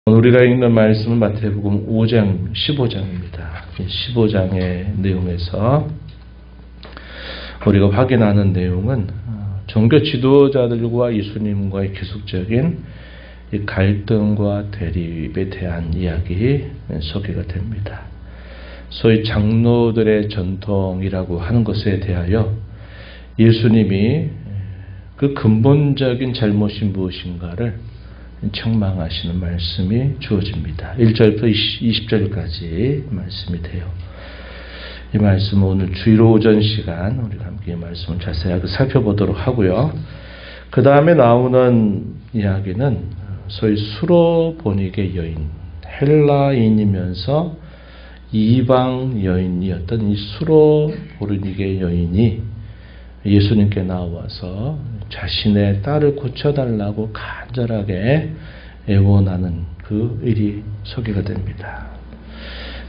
우리가 읽는 말씀은 마태복음 5장 15장입니다. 15장의 내용에서 우리가 확인하는 내용은 종교 지도자들과 예수님과의 계속적인 갈등과 대립에 대한 이야기 소개가 됩니다. 소위 장로들의 전통이라고 하는 것에 대하여 예수님이 그 근본적인 잘못이 무엇인가를 책망하시는 말씀이 주어집니다. 1절부터 20절까지 말씀이 돼요. 이 말씀은 오늘 주일 오전 시간 우리가 함께 이 말씀을 자세하게 살펴보도록 하고요. 그 다음에 나오는 이야기는 소위 수로보니게 여인, 헬라인이면서 이방 여인이었던 이 수로보니게 여인이 예수님께 나와서 자신의 딸을 고쳐달라고 간절하게 애원하는 그 일이 소개가 됩니다.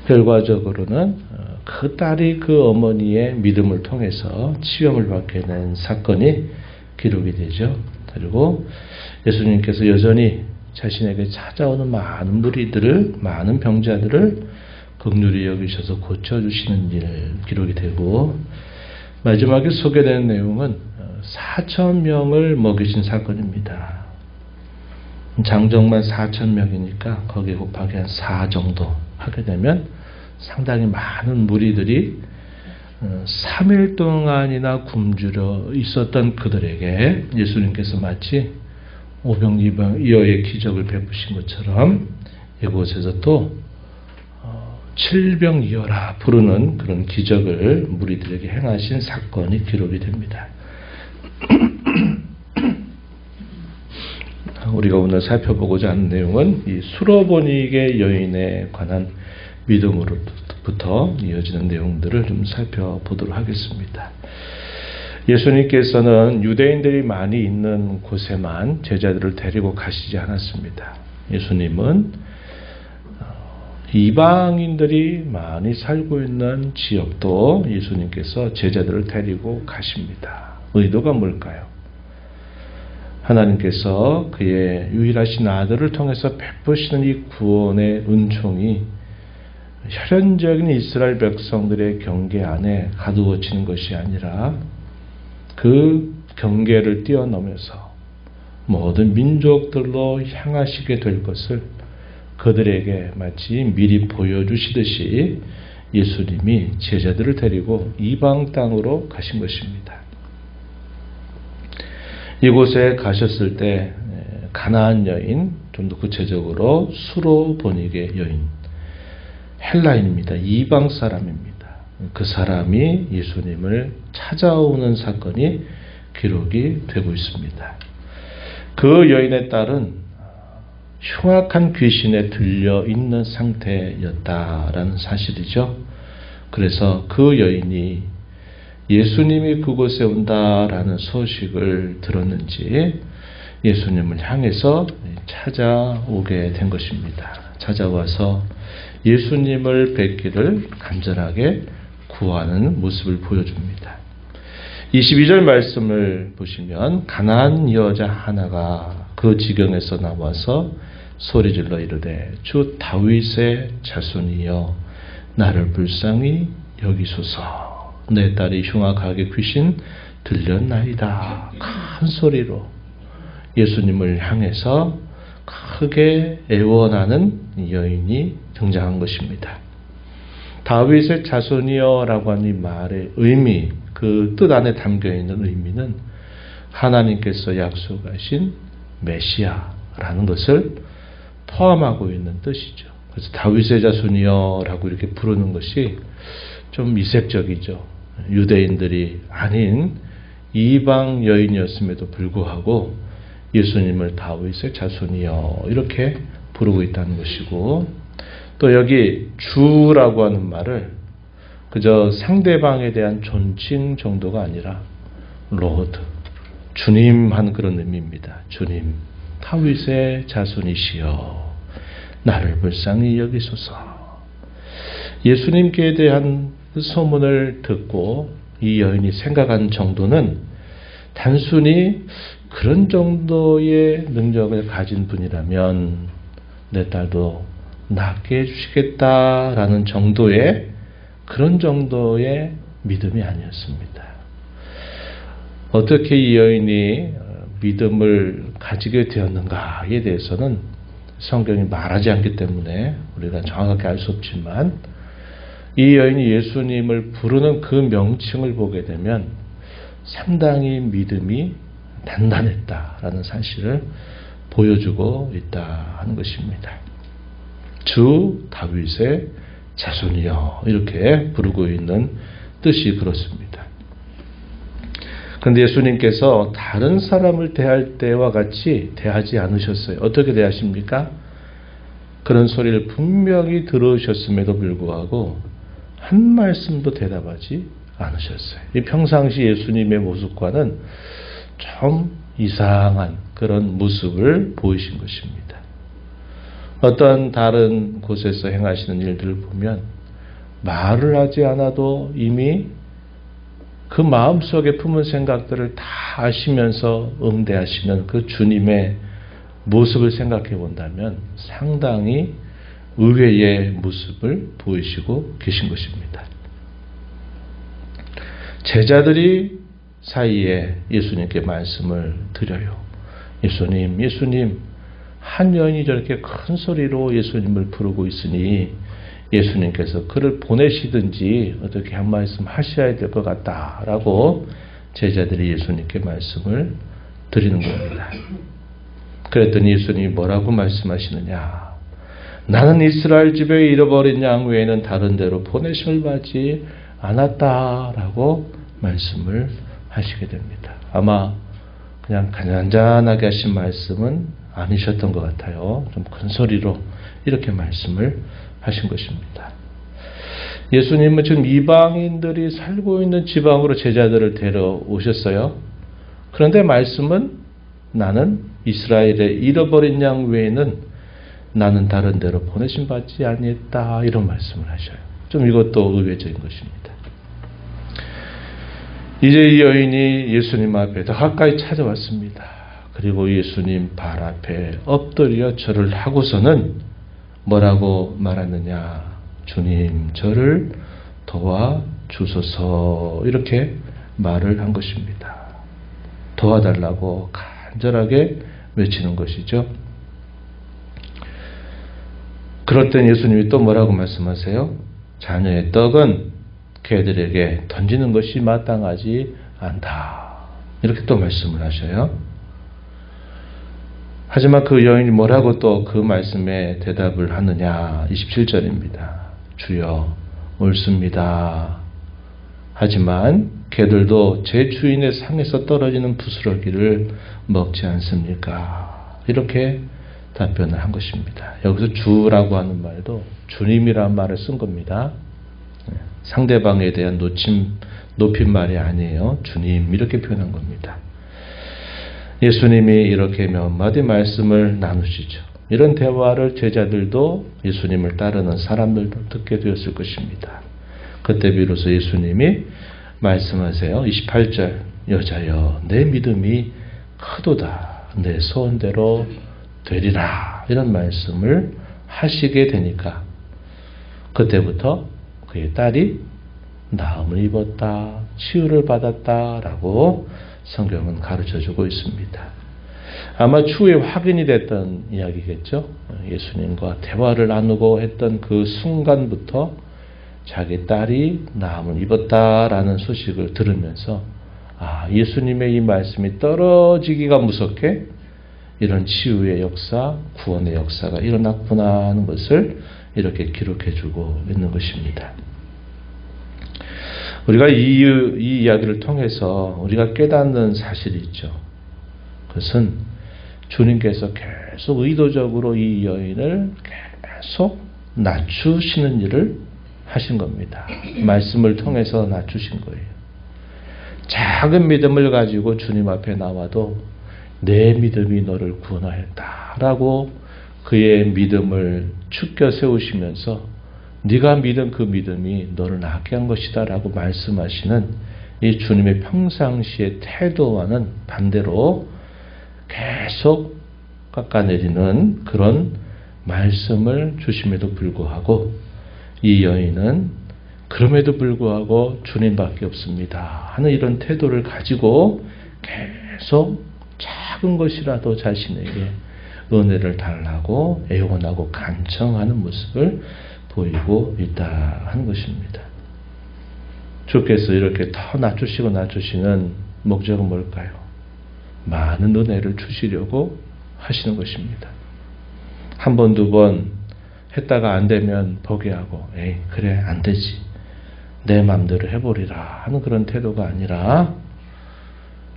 결과적으로는 그 딸이 그 어머니의 믿음을 통해서 치유를 받게 된 사건이 기록이 되죠. 그리고 예수님께서 여전히 자신에게 찾아오는 많은 무리들을, 많은 병자들을 긍휼히 여기셔서 고쳐주시는 일 기록이 되고, 마지막에 소개되는 내용은 4,000명을 먹이신 사건입니다. 장정만 4,000명이니까 거기에 곱하기 한 4 정도 하게 되면 상당히 많은 무리들이 3일 동안이나 굶주려 있었던 그들에게 예수님께서 마치 오병이어의 기적을 베푸신 것처럼 이곳에서 또 칠병이어라 부르는 그런 기적을 무리들에게 행하신 사건이 기록이 됩니다. 우리가 오늘 살펴보고자 하는 내용은 이 수로보니게 여인에 관한 믿음으로부터 이어지는 내용들을 좀 살펴보도록 하겠습니다. 예수님께서는 유대인들이 많이 있는 곳에만 제자들을 데리고 가시지 않았습니다. 예수님은 이방인들이 많이 살고 있는 지역도 예수님께서 제자들을 데리고 가십니다. 의도가 뭘까요? 하나님께서 그의 유일하신 아들을 통해서 베푸시는 이 구원의 은총이 혈연적인 이스라엘 백성들의 경계 안에 가두어지는 것이 아니라 그 경계를 뛰어넘어서 모든 민족들로 향하시게 될 것을 그들에게 마치 미리 보여주시듯이 예수님이 제자들을 데리고 이방 땅으로 가신 것입니다. 이곳에 가셨을 때 가나안 여인, 좀 더 구체적으로 수로보니게 여인, 헬라인입니다. 이방 사람입니다. 그 사람이 예수님을 찾아오는 사건이 기록이 되고 있습니다. 그 여인의 딸은 흉악한 귀신에 들려 있는 상태였다라는 사실이죠. 그래서 그 여인이 예수님이 그곳에 온다라는 소식을 들었는지 예수님을 향해서 찾아오게 된 것입니다. 찾아와서 예수님을 뵙기를 간절하게 구하는 모습을 보여줍니다. 22절 말씀을 보시면 가나안 여자 하나가 그 지경에서 나와서 소리질러 이르되 주 다윗의 자손이여 나를 불쌍히 여기소서. 내 딸이 흉악하게 귀신 들렸나이다. 큰 소리로 예수님을 향해서 크게 애원하는 여인이 등장한 것입니다. 다윗의 자손이여 라고 하는 이 말의 의미, 그 뜻 안에 담겨있는 의미는 하나님께서 약속하신 메시아라는 것을 포함하고 있는 뜻이죠. 그래서 다윗의 자손이여 라고 이렇게 부르는 것이 좀 이색적이죠. 유대인들이 아닌 이방 여인이었음에도 불구하고 예수님을 다윗의 자손이여 이렇게 부르고 있다는 것이고, 또 여기 주라고 하는 말을 그저 상대방에 대한 존칭 정도가 아니라 로드, 주님 하는 그런 의미입니다. 주님, 다윗의 자손이시여 나를 불쌍히 여기소서. 예수님께 대한 소문을 듣고 이 여인이 생각한 정도는 단순히 그런 정도의 능력을 가진 분이라면 내 딸도 낫게 해주시겠다라는 정도의 그런 정도의 믿음이 아니었습니다. 어떻게 이 여인이 믿음을 가지게 되었는가에 대해서는 성경이 말하지 않기 때문에 우리가 정확하게 알 수 없지만 이 여인이 예수님을 부르는 그 명칭을 보게 되면 상당히 믿음이 단단했다라는 사실을 보여주고 있다 하는 것입니다. 주 다윗의 자손이여 이렇게 부르고 있는 뜻이 그렇습니다. 그런데 예수님께서 다른 사람을 대할 때와 같이 대하지 않으셨어요. 어떻게 대하십니까? 그런 소리를 분명히 들으셨음에도 불구하고 한 말씀도 대답하지 않으셨어요. 이 평상시 예수님의 모습과는 좀 이상한 그런 모습을 보이신 것입니다. 어떤 다른 곳에서 행하시는 일들을 보면 말을 하지 않아도 이미 그 마음속에 품은 생각들을 다 아시면서 응대하시는 그 주님의 모습을 생각해 본다면 상당히 의외의 모습을 보이시고 계신 것입니다. 제자들이 사이에 예수님께 말씀을 드려요. 예수님, 한 여인이 저렇게 큰 소리로 예수님을 부르고 있으니 예수님께서 그를 보내시든지 어떻게 한 말씀 하셔야 될 것 같다라고 제자들이 예수님께 말씀을 드리는 겁니다. 그랬더니 예수님이 뭐라고 말씀하시느냐? 나는 이스라엘 집에 잃어버린 양 외에는 다른 데로 보내심을 받지 않았다라고 말씀을 하시게 됩니다. 아마 그냥 간단하게 하신 말씀은 아니셨던 것 같아요. 좀 큰 소리로 이렇게 말씀을 하신 것입니다. 예수님은 지금 이방인들이 살고 있는 지방으로 제자들을 데려오셨어요. 그런데 말씀은 나는 이스라엘의 잃어버린 양 외에는 나는 다른 데로 보내심 받지 아니했다 이런 말씀을 하셔요. 좀 이것도 의외적인 것입니다. 이제 이 여인이 예수님 앞에 더 가까이 찾아왔습니다. 그리고 예수님 발 앞에 엎드려 절을 하고서는 뭐라고 말하느냐? 주님, 저를 도와주소서 이렇게 말을 한 것입니다. 도와달라고 간절하게 외치는 것이죠. 그럴 땐 예수님이 또 뭐라고 말씀하세요? 자녀의 떡은 개들에게 던지는 것이 마땅하지 않다. 이렇게 또 말씀을 하셔요. 하지만 그 여인이 뭐라고 또 그 말씀에 대답을 하느냐? 27절입니다. 주여, 옳습니다. 하지만 개들도 제 주인의 상에서 떨어지는 부스러기를 먹지 않습니까? 이렇게 답변을 한 것입니다. 여기서 주라고 하는 말도 주님이라는 말을 쓴 겁니다. 상대방에 대한 높임말이 아니에요. 주님 이렇게 표현한 겁니다. 예수님이 이렇게 몇 마디 말씀을 나누시죠. 이런 대화를 제자들도 예수님을 따르는 사람들도 듣게 되었을 것입니다. 그때 비로소 예수님이 말씀하세요. 28절 여자여 내 믿음이 크도다. 내 소원대로 되리라. 이런 말씀을 하시게 되니까 그때부터 그의 딸이 나음을 입었다. 치유를 받았다라고 성경은 가르쳐주고 있습니다. 아마 추후에 확인이 됐던 이야기겠죠. 예수님과 대화를 나누고 했던 그 순간부터 자기 딸이 나음을 입었다라는 소식을 들으면서 예수님의 이 말씀이 떨어지기가 무섭게 이런 치유의 역사, 구원의 역사가 일어났구나 하는 것을 이렇게 기록해주고 있는 것입니다. 우리가 이 이야기를 통해서 우리가 깨닫는 사실이 있죠. 그것은 주님께서 계속 의도적으로 이 여인을 계속 낮추시는 일을 하신 겁니다. 말씀을 통해서 낮추신 거예요. 작은 믿음을 가지고 주님 앞에 나와도 내 믿음이 너를 구원하였다라고 그의 믿음을 축겨 세우시면서 네가 믿은 그 믿음이 너를 낫게 한 것이다 라고 말씀하시는 이 주님의 평상시의 태도와는 반대로 계속 깎아내리는 그런 말씀을 주심에도 불구하고 이 여인은 그럼에도 불구하고 주님밖에 없습니다 하는 이런 태도를 가지고 계속 작은 것이라도 자신에게 은혜를 달라고 애원하고 간청하는 모습을 보이고 있다 하는 것입니다. 주께서 이렇게 더 낮추시는 목적은 뭘까요? 많은 은혜를 주시려고 하시는 것입니다. 한 번, 두 번 했다가 안 되면 포기하고 에이 그래 안 되지 내 맘대로 해보리라 하는 그런 태도가 아니라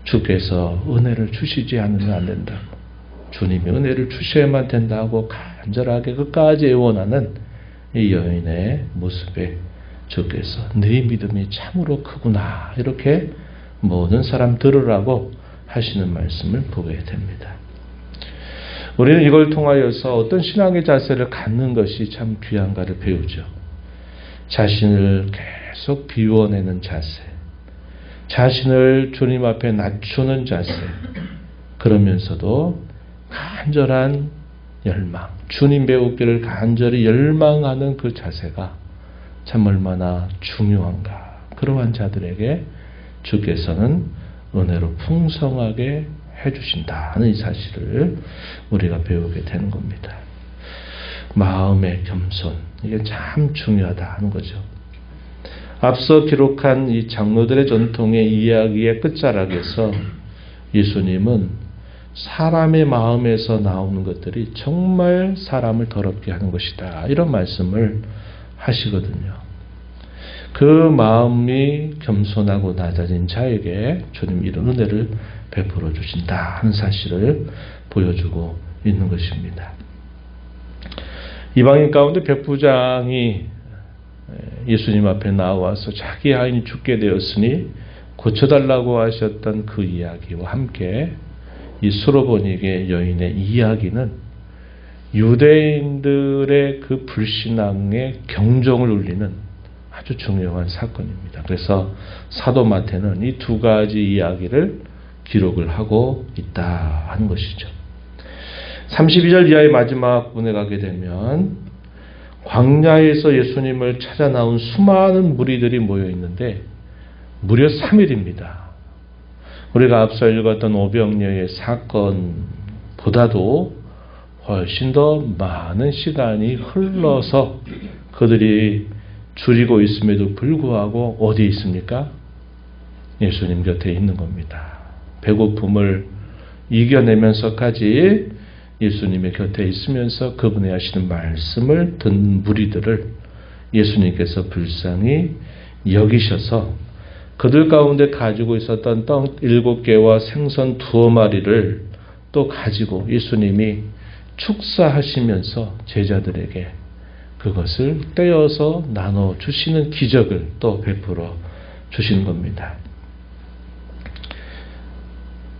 주께서 은혜를 주시지 않으면 안 된다고, 주님이 은혜를 주셔야만 된다고 간절하게 끝까지 애원하는 이 여인의 모습에 주께서 네 믿음이 참으로 크구나 이렇게 모든 사람 들으라고 하시는 말씀을 보게 됩니다. 우리는 이걸 통하여서 어떤 신앙의 자세를 갖는 것이 참 귀한가를 배우죠. 자신을 계속 비워내는 자세, 자신을 주님 앞에 낮추는 자세, 그러면서도 간절한 열망, 주님 배우기를 간절히 열망하는 그 자세가 참 얼마나 중요한가. 그러한 자들에게 주께서는 은혜로 풍성하게 해주신다 하는 이 사실을 우리가 배우게 되는 겁니다. 마음의 겸손, 이게 참 중요하다 하는 거죠. 앞서 기록한 이 장로들의 전통의 이야기의 끝자락에서 예수님은 사람의 마음에서 나오는 것들이 정말 사람을 더럽게 하는 것이다 이런 말씀을 하시거든요. 그 마음이 겸손하고 낮아진 자에게 주님 이런 은혜를 베풀어 주신다 하는 사실을 보여주고 있는 것입니다. 이방인 가운데 백부장이 예수님 앞에 나와서 자기 아인이 죽게 되었으니 고쳐달라고 하셨던 그 이야기와 함께 이 수로보니게 여인의 이야기는 유대인들의 그 불신앙의 경종을 울리는 아주 중요한 사건입니다. 그래서 사도 마태는 이 두 가지 이야기를 기록을 하고 있다 하는 것이죠. 32절 이하의 마지막 문에 가게 되면 광야에서 예수님을 찾아 나온 수많은 무리들이 모여 있는데 무려 3일입니다. 우리가 앞서 읽었던 오병이어의 사건보다도 훨씬 더 많은 시간이 흘러서 그들이 줄이고 있음에도 불구하고 어디에 있습니까? 예수님 곁에 있는 겁니다. 배고픔을 이겨내면서까지 예수님의 곁에 있으면서 그분의 하시는 말씀을 듣는 무리들을 예수님께서 불쌍히 여기셔서 그들 가운데 가지고 있었던 떡 7개와 생선 2마리를 또 가지고 예수님이 축사하시면서 제자들에게 그것을 떼어서 나눠주시는 기적을 또 베풀어 주신 겁니다.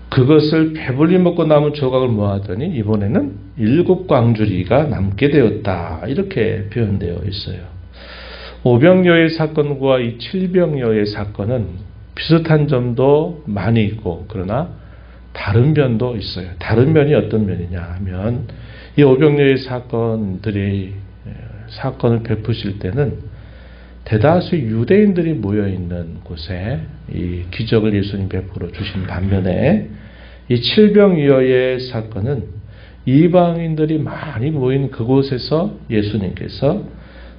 그것을 배불리 먹고 남은 조각을 모았더니 이번에는 7광주리가 남게 되었다 이렇게 표현되어 있어요. 오병이어의 사건과 이 칠병이어의 사건은 비슷한 점도 많이 있고 그러나 다른 면도 있어요. 다른 면이 어떤 면이냐 하면 이 오병이어의 사건을 베푸실 때는 대다수 유대인들이 모여있는 곳에 이 기적을 예수님 베풀어 주신 반면에 이 칠병이어의 사건은 이방인들이 많이 모인 그곳에서 예수님께서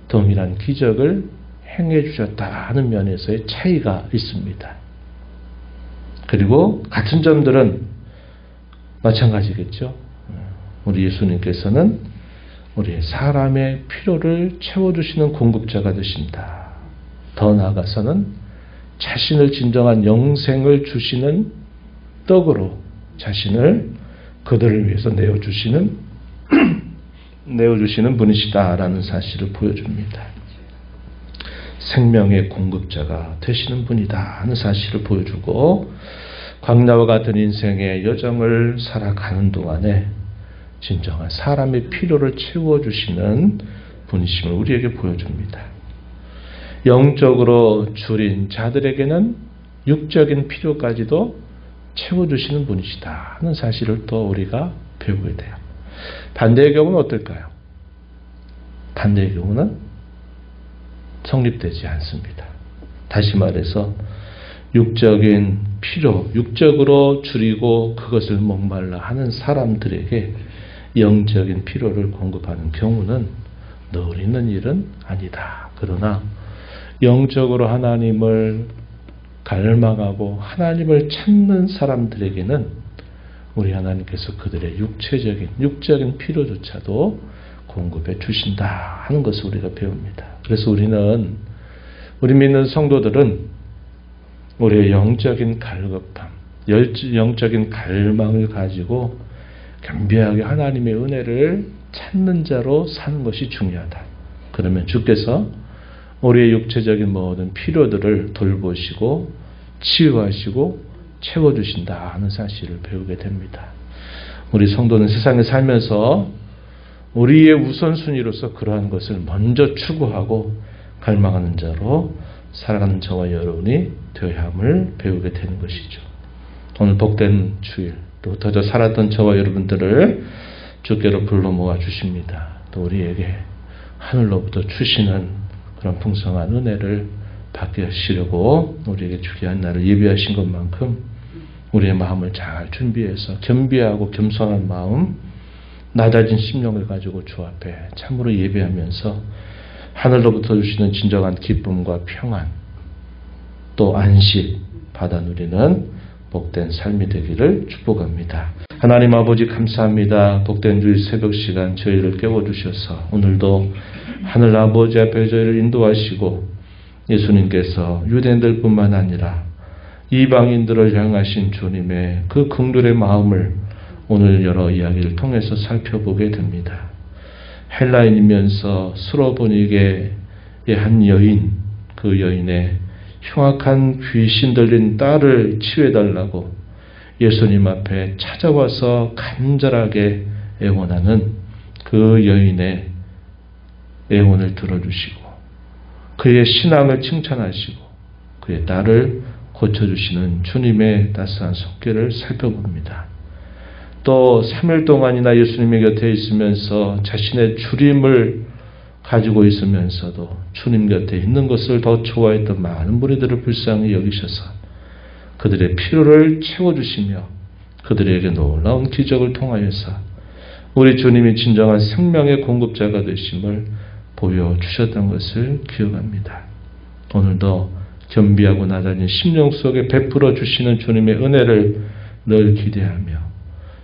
동일한 기적을 행해 주셨다는 면에서의 차이가 있습니다. 그리고 같은 점들은 마찬가지겠죠. 우리 예수님께서는 우리 사람의 필요를 채워주시는 공급자가 되신다. 더 나아가서는 자신을 진정한 영생을 주시는 떡으로 자신을 그들을 위해서 내어주시는 분이시다라는 사실을 보여줍니다. 생명의 공급자가 되시는 분이다 하는 사실을 보여주고 광야와 같은 인생의 여정을 살아가는 동안에 진정한 사람의 필요를 채워주시는 분이심을 우리에게 보여줍니다. 영적으로 줄인 자들에게는 육적인 필요까지도 채워주시는 분이시다 하는 사실을 또 우리가 배우게 돼요. 반대의 경우는 어떨까요? 반대의 경우는 성립되지 않습니다. 다시 말해서 육적인 필요, 육적으로 줄이고 그것을 목말라 하는 사람들에게 영적인 필요를 공급하는 경우는 늘 있는 일은 아니다. 그러나 영적으로 하나님을 갈망하고 하나님을 찾는 사람들에게는 우리 하나님께서 그들의 육적인 필요조차도 공급해 주신다 하는 것을 우리가 배웁니다. 그래서 우리 믿는 성도들은 우리의 영적인 갈급함, 영적인 갈망을 가지고 겸비하게 하나님의 은혜를 찾는 자로 사는 것이 중요하다. 그러면 주께서 우리의 육체적인 모든 필요들을 돌보시고 치유하시고 채워주신다 하는 사실을 배우게 됩니다. 우리 성도는 세상에 살면서 우리의 우선순위로서 그러한 것을 먼저 추구하고 갈망하는 자로 살아가는 저와 여러분이 되어야 함을 배우게 되는 것이죠. 오늘 복된 주일, 또 더저 살았던 저와 여러분들을 주께로 불러 모아 주십니다. 또 우리에게 하늘로부터 주시는 그런 풍성한 은혜를 받게 하시려고 우리에게 주게 한 날을 예비하신 것만큼 우리의 마음을 잘 준비해서 겸비하고 겸손한 마음, 낮아진 심령을 가지고 주 앞에 참으로 예배하면서 하늘로부터 주시는 진정한 기쁨과 평안, 또 안식 받아 누리는 복된 삶이 되기를 축복합니다. 하나님 아버지 감사합니다. 복된 주일 새벽 시간 저희를 깨워주셔서 오늘도 하늘 아버지 앞에 저희를 인도하시고 예수님께서 유대인들 뿐만 아니라 이방인들을 향하신 주님의 그 긍휼의 마음을 오늘 여러 이야기를 통해서 살펴보게 됩니다. 헬라인이면서 수로보니게의 한 여인, 그 여인의 흉악한 귀신 들린 딸을 치유해달라고 예수님 앞에 찾아와서 간절하게 애원하는 그 여인의 애원을 들어주시고 그의 신앙을 칭찬하시고 그의 딸을 고쳐주시는 주님의 따스한 손길을 살펴봅니다. 또 3일 동안이나 예수님의 곁에 있으면서 자신의 주림을 가지고 있으면서도 주님 곁에 있는 것을 더 좋아했던 많은 무리들을 불쌍히 여기셔서 그들의 필요를 채워주시며 그들에게 놀라운 기적을 통하여서 우리 주님이 진정한 생명의 공급자가 되심을 보여주셨던 것을 기억합니다. 오늘도 겸비하고 낮아진 심령 속에 베풀어 주시는 주님의 은혜를 늘 기대하며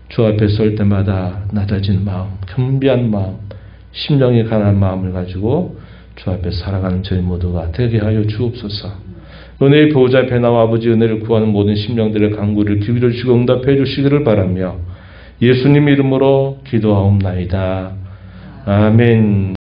주 앞에 설 때마다 낮아진 마음, 겸비한 마음, 심령이 가난한 마음을 가지고 주 앞에 살아가는 저희 모두가 되게 하여 주옵소서. 은혜의 보호자 앞에 나와 아버지 은혜를 구하는 모든 심령들의 간구를 기울여 주시고 응답해 주시기를 바라며 예수님 이름으로 기도하옵나이다. 아멘.